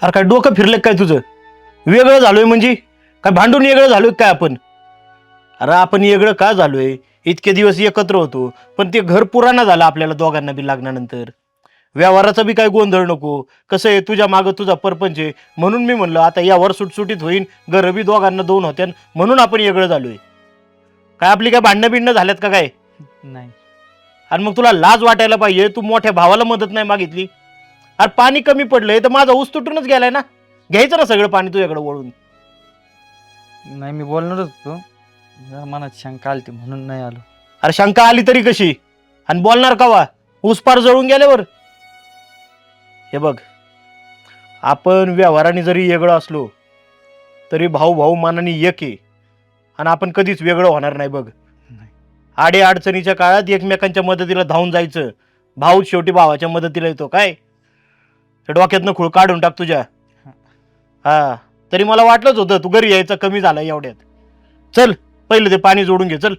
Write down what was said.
अरे काय डोकं फिरलं काय तुझं? वेगळं झालोय म्हणजे काय भांडून वेगळं झालोय काय आपण? अरे आपण वेगळं का झालोय? इतके दिवस एकत्र होतो पण ते घर पुराणा झालं आपल्याला दोघांना बी लग्नानंतर. व्यवहाराचा बी काय गोंधळ नको. कसं आहे तुझ्या मागं तुझा परपंच आहे म्हणून मी म्हणलं आता यावर सुटसुटीत होईन, घर बी दोघांना दोन होत्या म्हणून आपण वेगळं झालोय. काय आपली काय भांडणं बिंडणं झाल्यात का काय? नाही. आणि मग तुला लाज वाटायला पाहिजे, तू मोठ्या भावाला मदत नाही मागितली. अरे पाणी कमी पडलंय तर माझा ऊस तुटूनच गेलाय ना. घ्यायचं ना सगळं पाणी तुझ्याकडे वळून. नाही मी बोलणारच होतो. जरा मनात शंका आलती म्हणून नाही आलो. अरे शंका आली तरी कशी? आणि बोलणार कवा? ऊस पार जळून गेल्यावर. हे बघ, आपण व्यवहाराने जरी वेगळं असलो तरी भाऊ भाऊ मानाने एक आहे. आणि आपण कधीच वेगळं होणार नाही बघ. नाही. आडे अडचणीच्या काळात एकमेकांच्या मदतीला धावून जायचं. भाऊ शेवटी भावाच्या मदतीला येतो काय? त्या डोक्यातनं खूळ काढून टाक तुझ्या. हा, तरी मला वाटलंच होतं तू घरी यायचं कमी झालं एवढ्यात. चल पहिलं ते पाणी जोडून घे चल.